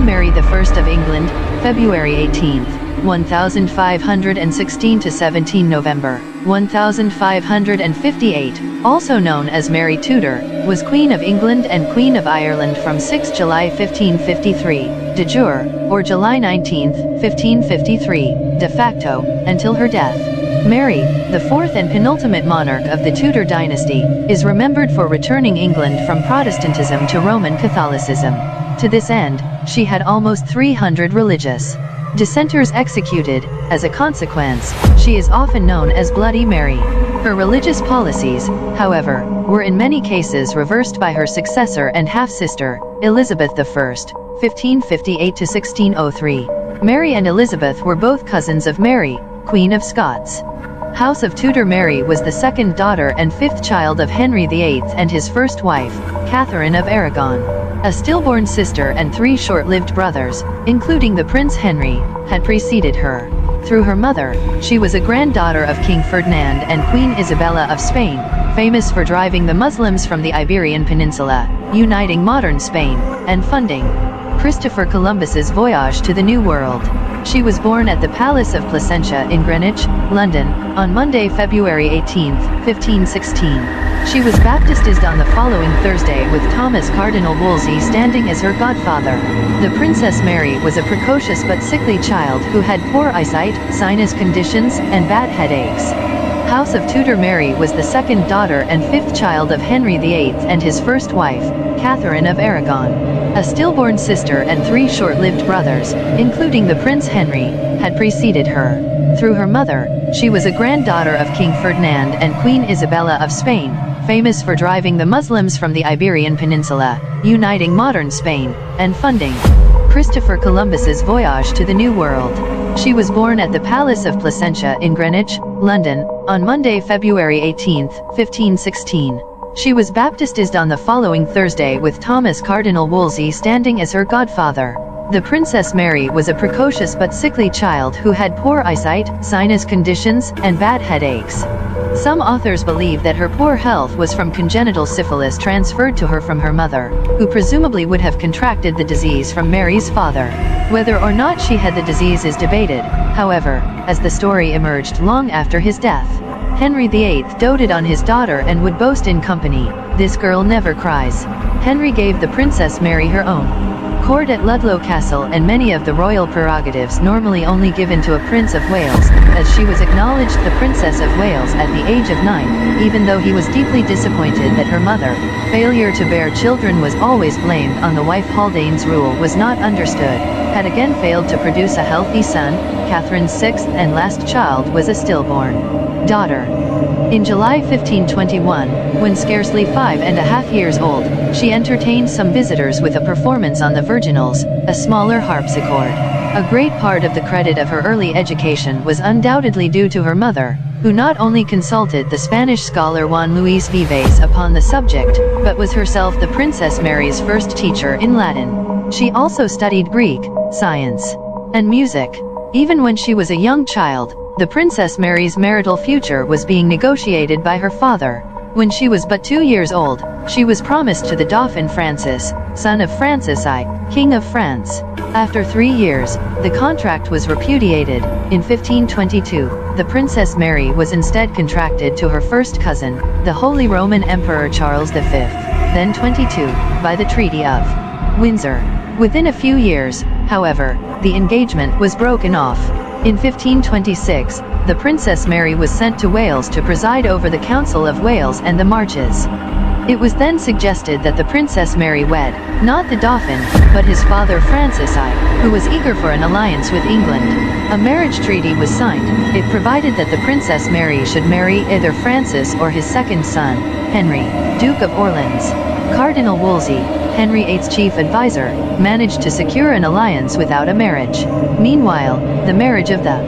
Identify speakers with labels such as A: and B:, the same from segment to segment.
A: Queen Mary I of England, February 18, 1516 to 17 November, 1558, also known as Mary Tudor, was Queen of England and Queen of Ireland from 6 July 1553, de jure, or July 19, 1553, de facto, until her death. Mary, the fourth and penultimate monarch of the Tudor dynasty, is remembered for returning England from Protestantism to Roman Catholicism. To this end, she had almost 300 religious dissenters executed. As a consequence, she is often known as Bloody Mary. Her religious policies, however, were in many cases reversed by her successor and half-sister, Elizabeth I, 1558 to 1603. Mary and Elizabeth were both cousins of Mary, Queen of Scots. House of Tudor. Mary was the second daughter and fifth child of Henry VIII and his first wife, Catherine of Aragon. A stillborn sister and three short-lived brothers, including the Prince Henry, had preceded her. Through her mother, she was a granddaughter of King Ferdinand and Queen Isabella of Spain, famous for driving the Muslims from the Iberian Peninsula, uniting modern Spain, and funding Christopher Columbus's voyage to the New World. She was born at the Palace of Placentia in Greenwich, London, on Monday, February 18, 1516. She was baptized on the following Thursday with Thomas Cardinal Wolsey standing as her godfather. The Princess Mary was a precocious but sickly child who had poor eyesight, sinus conditions, and bad headaches. House of Tudor. Mary was the second daughter and fifth child of Henry VIII and his first wife, Catherine of Aragon. A stillborn sister and three short-lived brothers, including the Prince Henry, had preceded her. Through her mother, she was a granddaughter of King Ferdinand and Queen Isabella of Spain, famous for driving the Muslims from the Iberian Peninsula, uniting modern Spain, and funding Christopher Columbus's voyage to the New World. She was born at the Palace of Placentia in Greenwich, London, on Monday, February 18, 1516. She was baptized on the following Thursday with Thomas Cardinal Wolsey standing as her godfather. The Princess Mary was a precocious but sickly child who had poor eyesight, sinus conditions, and bad headaches. Some authors believe that her poor health was from congenital syphilis transferred to her from her mother, who presumably would have contracted the disease from Mary's father. Whether or not she had the disease is debated, however, as the story emerged long after his death. Henry VIII doted on his daughter and would boast in company, "This girl never cries." Henry gave the Princess Mary her own court at Ludlow Castle and many of the royal prerogatives normally only given to a Prince of Wales, as she was acknowledged the Princess of Wales at the age of 9, even though he was deeply disappointed that her mother, failure to bear children was always blamed on the wife. Haldane's rule was not understood, had again failed to produce a healthy son. Catherine's sixth and last child was a stillborn daughter. In July 1521, when scarcely 5.5 years old, she entertained some visitors with a performance on the virginals, a smaller harpsichord. A great part of the credit of her early education was undoubtedly due to her mother, who not only consulted the Spanish scholar Juan Luis Vives upon the subject, but was herself the Princess Mary's first teacher in Latin. She also studied Greek, science, and music. Even when she was a young child, the Princess Mary's marital future was being negotiated by her father. When she was but 2 years old, she was promised to the Dauphin Francis, son of Francis I, King of France. After 3 years, the contract was repudiated. In 1522, the Princess Mary was instead contracted to her first cousin, the Holy Roman Emperor Charles V, then 22, by the Treaty of Windsor. Within a few years, however, the engagement was broken off. In 1526, the Princess Mary was sent to Wales to preside over the Council of Wales and the Marches. It was then suggested that the Princess Mary wed, not the Dauphin, but his father Francis I, who was eager for an alliance with England. A marriage treaty was signed. It provided that the Princess Mary should marry either Francis or his second son, Henry, Duke of Orleans. Cardinal Wolsey, Henry VIII's chief advisor, managed to secure an alliance without a marriage. Meanwhile, the marriage of the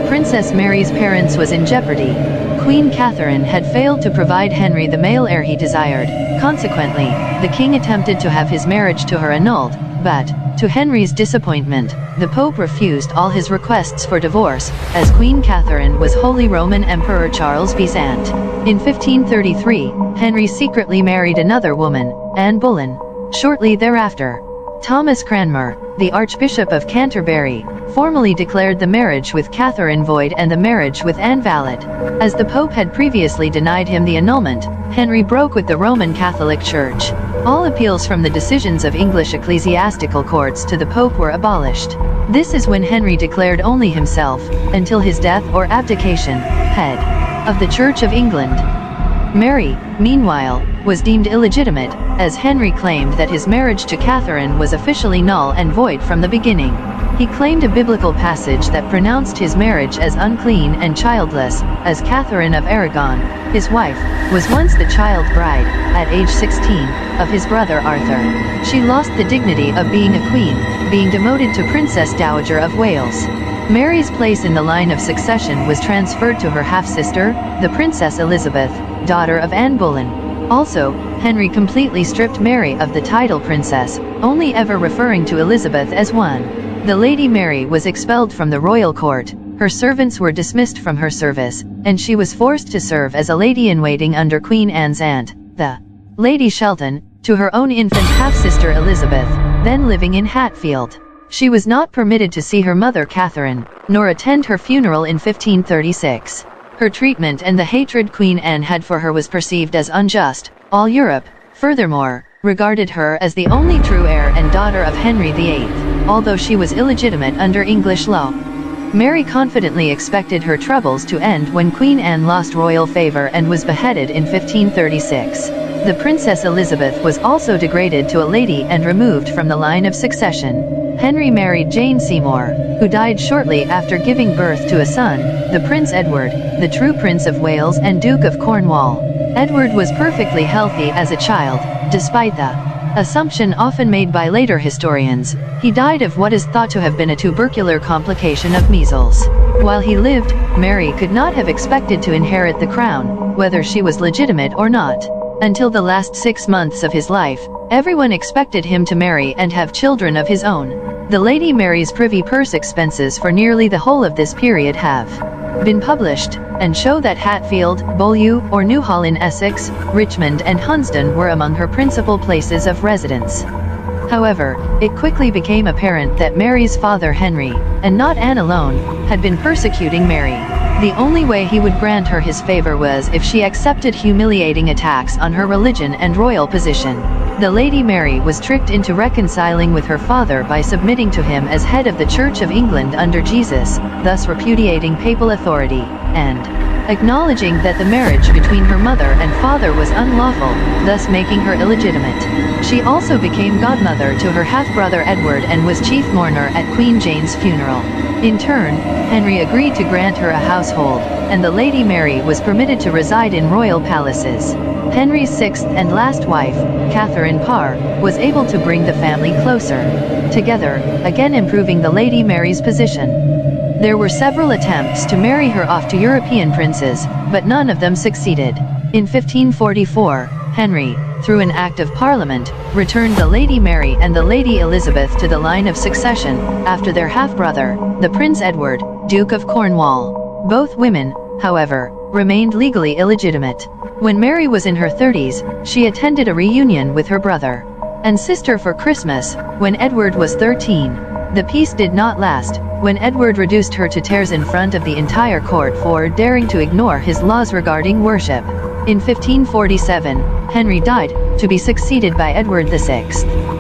A: Princess Mary's parents was in jeopardy. Queen Catherine had failed to provide Henry the male heir he desired. Consequently, the king attempted to have his marriage to her annulled, but, to Henry's disappointment, the Pope refused all his requests for divorce, as Queen Catherine was Holy Roman Emperor Charles V's aunt. In 1533, Henry secretly married another woman, Anne Boleyn. Shortly thereafter, Thomas Cranmer, the Archbishop of Canterbury, formally declared the marriage with Catherine void and the marriage with Anne valid. As the Pope had previously denied him the annulment, Henry broke with the Roman Catholic Church. All appeals from the decisions of English ecclesiastical courts to the Pope were abolished. This is when Henry declared only himself, until his death or abdication, head of the Church of England. Mary, meanwhile, was deemed illegitimate, as Henry claimed that his marriage to Catherine was officially null and void from the beginning. He claimed a biblical passage that pronounced his marriage as unclean and childless, as Catherine of Aragon, his wife, was once the child bride, at age 16, of his brother Arthur. She lost the dignity of being a queen, being demoted to Princess Dowager of Wales. Mary's place in the line of succession was transferred to her half-sister, the Princess Elizabeth, daughter of Anne Boleyn. Also, Henry completely stripped Mary of the title princess, only ever referring to Elizabeth as one. The Lady Mary was expelled from the royal court, her servants were dismissed from her service, and she was forced to serve as a lady-in-waiting under Queen Anne's aunt, the Lady Shelton, to her own infant half-sister Elizabeth, then living in Hatfield. She was not permitted to see her mother Catherine, nor attend her funeral in 1536. Her treatment and the hatred Queen Anne had for her was perceived as unjust. All Europe, furthermore, regarded her as the only true heir and daughter of Henry VIII, although she was illegitimate under English law. Mary confidently expected her troubles to end when Queen Anne lost royal favor and was beheaded in 1536. The Princess Elizabeth was also degraded to a lady and removed from the line of succession. Henry married Jane Seymour, who died shortly after giving birth to a son, the Prince Edward, the true Prince of Wales and Duke of Cornwall. Edward was perfectly healthy as a child, despite the assumption often made by later historians. He died of what is thought to have been a tubercular complication of measles. While he lived, Mary could not have expected to inherit the crown, whether she was legitimate or not. Until the last 6 months of his life, everyone expected him to marry and have children of his own. The Lady Mary's privy purse expenses for nearly the whole of this period have been published, and show that Hatfield, Beaulieu, or Newhall in Essex, Richmond and Hunsdon were among her principal places of residence. However, it quickly became apparent that Mary's father Henry, and not Anne alone, had been persecuting Mary. The only way he would grant her his favor was if she accepted humiliating attacks on her religion and royal position. The Lady Mary was tricked into reconciling with her father by submitting to him as head of the Church of England under Jesus, thus repudiating papal authority, and acknowledging that the marriage between her mother and father was unlawful, thus making her illegitimate. She also became godmother to her half-brother Edward and was chief mourner at Queen Jane's funeral. In turn, Henry agreed to grant her a household, and the Lady Mary was permitted to reside in royal palaces. Henry's sixth and last wife, Catherine Parr, was able to bring the family closer together, again improving the Lady Mary's position. There were several attempts to marry her off to European princes, but none of them succeeded. In 1544, Henry, through an Act of Parliament, returned the Lady Mary and the Lady Elizabeth to the line of succession, after their half-brother, the Prince Edward, Duke of Cornwall. Both women, however, remained legally illegitimate. When Mary was in her 30s, she attended a reunion with her brother and sister for Christmas, when Edward was 13. The peace did not last, when Edward reduced her to tears in front of the entire court for daring to ignore his laws regarding worship. In 1547, Henry died, to be succeeded by Edward VI.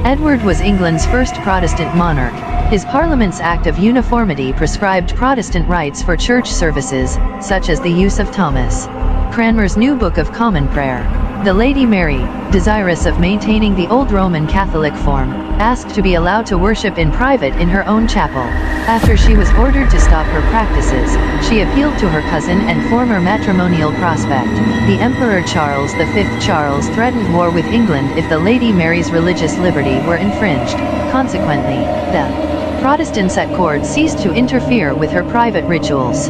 A: Edward was England's first Protestant monarch. His Parliament's Act of Uniformity prescribed Protestant rites for church services, such as the use of Thomas Cranmer's New Book of Common Prayer. The Lady Mary, desirous of maintaining the old Roman Catholic form, asked to be allowed to worship in private in her own chapel. After she was ordered to stop her practices, she appealed to her cousin and former matrimonial prospect, the Emperor Charles V. Charles threatened war with England if the Lady Mary's religious liberty were infringed. Consequently, the Protestants at court ceased to interfere with her private rituals.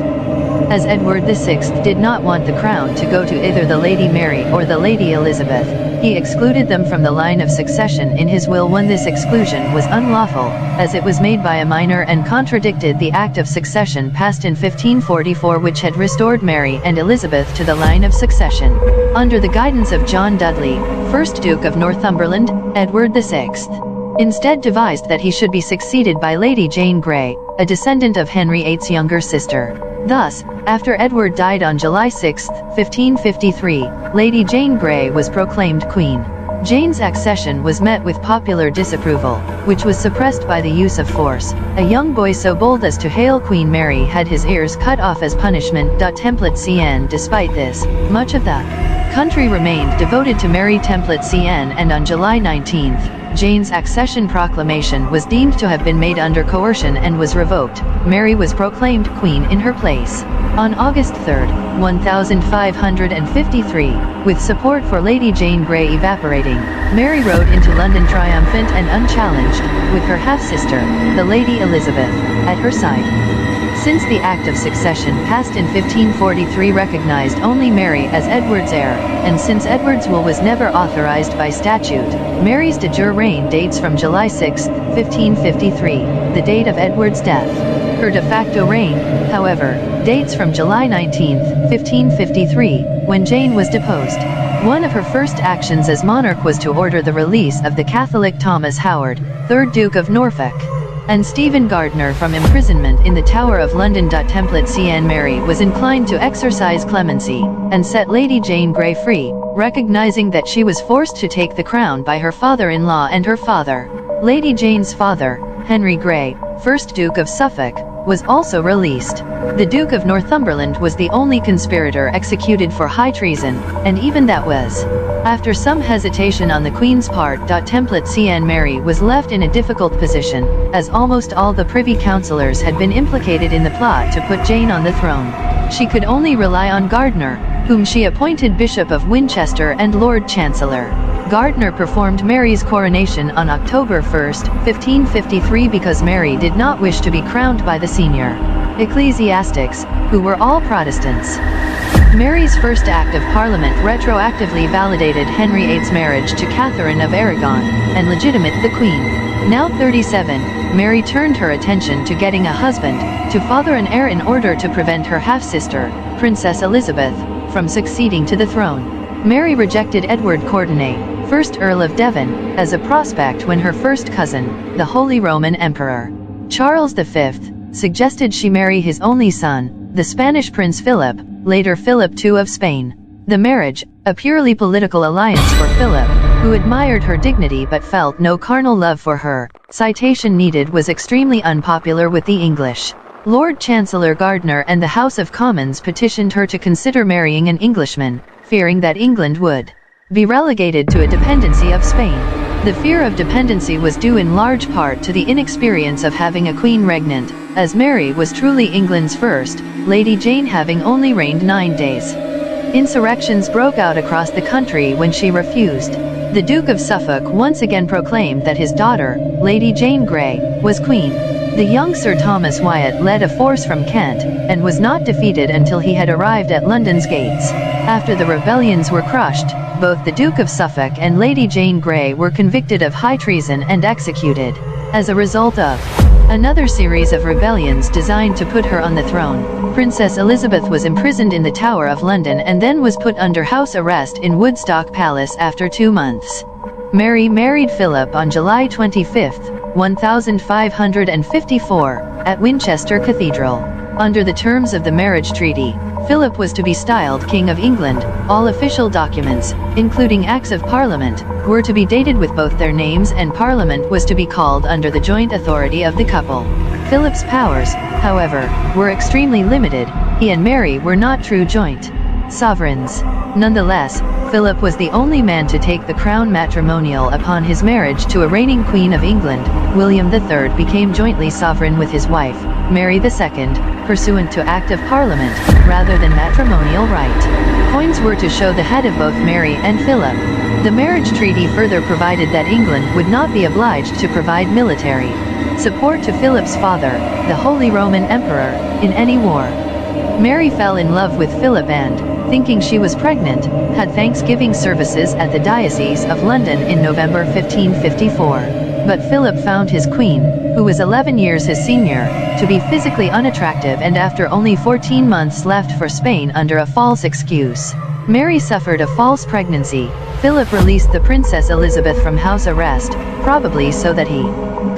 A: As Edward VI did not want the crown to go to either the Lady Mary or the Lady Elizabeth, he excluded them from the line of succession in his will when this exclusion was unlawful, as it was made by a minor and contradicted the Act of Succession passed in 1544 which had restored Mary and Elizabeth to the line of succession. Under the guidance of John Dudley, 1st Duke of Northumberland, Edward VI instead devised that he should be succeeded by Lady Jane Grey, a descendant of Henry VIII's younger sister. Thus, after Edward died on July 6, 1553, Lady Jane Grey was proclaimed queen. Jane's accession was met with popular disapproval, which was suppressed by the use of force. A young boy so bold as to hail Queen Mary had his ears cut off as punishment. Templet CN. Despite this, much of the country remained devoted to Mary Templet CN, and on July 19, Jane's accession proclamation was deemed to have been made under coercion and was revoked. Mary was proclaimed queen in her place. On August 3, 1553, with support for Lady Jane Grey evaporating, Mary rode into London triumphant and unchallenged, with her half-sister, the Lady Elizabeth, at her side. Since the Act of Succession passed in 1543 recognized only Mary as Edward's heir, and since Edward's will was never authorized by statute, Mary's de jure reign dates from July 6, 1553, the date of Edward's death. Her de facto reign, however, dates from July 19, 1553, when Jane was deposed. One of her first actions as monarch was to order the release of the Catholic Thomas Howard, 3rd Duke of Norfolk, and Stephen Gardiner from imprisonment in the Tower of London. Templet CN. Mary was inclined to exercise clemency, and set Lady Jane Grey free, recognizing that she was forced to take the crown by her father-in-law and her father. Lady Jane's father, Henry Grey, 1st Duke of Suffolk, was also released. The Duke of Northumberland was the only conspirator executed for high treason, and even that was after some hesitation on the Queen's part. Templet CN. Mary was left in a difficult position, as almost all the Privy Councillors had been implicated in the plot to put Jane on the throne. She could only rely on Gardiner, whom she appointed Bishop of Winchester and Lord Chancellor. Gardiner performed Mary's coronation on October 1, 1553, because Mary did not wish to be crowned by the senior ecclesiastics, who were all Protestants. Mary's first Act of Parliament retroactively validated Henry VIII's marriage to Catherine of Aragon, and legitimated the Queen. Now 37, Mary turned her attention to getting a husband, to father an heir in order to prevent her half-sister, Princess Elizabeth, from succeeding to the throne. Mary rejected Edward Courtenay, 1st Earl of Devon, as a prospect when her first cousin, the Holy Roman Emperor Charles V, suggested she marry his only son, the Spanish Prince Philip, later Philip II of Spain. The marriage, a purely political alliance for Philip, who admired her dignity but felt no carnal love for her, citation needed, was extremely unpopular with the English. Lord Chancellor Gardiner and the House of Commons petitioned her to consider marrying an Englishman, fearing that England would be relegated to a dependency of Spain. The fear of dependency was due in large part to the inexperience of having a queen regnant, as Mary was truly England's first, Lady Jane having only reigned 9 days. Insurrections broke out across the country when she refused. The Duke of Suffolk once again proclaimed that his daughter, Lady Jane Grey, was queen. The young Sir Thomas Wyatt led a force from Kent, and was not defeated until he had arrived at London's gates. After the rebellions were crushed, both the Duke of Suffolk and Lady Jane Grey were convicted of high treason and executed. As a result of another series of rebellions designed to put her on the throne, Princess Elizabeth was imprisoned in the Tower of London and then was put under house arrest in Woodstock Palace after 2 months. Mary married Philip on July 25, 1554, at Winchester Cathedral. Under the terms of the marriage treaty, Philip was to be styled King of England. All official documents, including Acts of Parliament, were to be dated with both their names, and Parliament was to be called under the joint authority of the couple. Philip's powers, however, were extremely limited. He and Mary were not true joint sovereigns. Nonetheless, Philip was the only man to take the crown matrimonial upon his marriage to a reigning Queen of England. William III became jointly sovereign with his wife, Mary II, pursuant to Act of Parliament, rather than matrimonial right. Coins were to show the head of both Mary and Philip. The marriage treaty further provided that England would not be obliged to provide military support to Philip's father, the Holy Roman Emperor, in any war. Mary fell in love with Philip and, thinking she was pregnant, had Thanksgiving services at the Diocese of London in November 1554. But Philip found his queen, who was 11 years his senior, to be physically unattractive, and after only 14 months left for Spain under a false excuse, Mary suffered a false pregnancy. Philip released the Princess Elizabeth from house arrest, probably so that he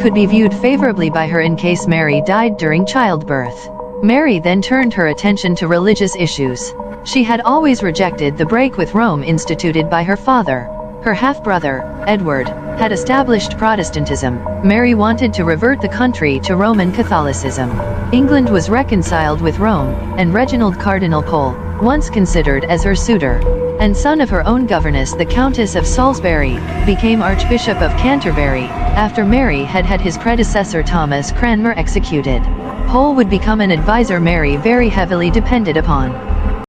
A: could be viewed favorably by her in case Mary died during childbirth. Mary then turned her attention to religious issues. She had always rejected the break with Rome instituted by her father. Her half-brother, Edward, had established Protestantism. Mary wanted to revert the country to Roman Catholicism. England was reconciled with Rome, and Reginald Cardinal Pole, once considered as her suitor, and son of her own governess the Countess of Salisbury, became Archbishop of Canterbury, after Mary had had his predecessor Thomas Cranmer executed. Pole would become an advisor Mary very heavily depended upon.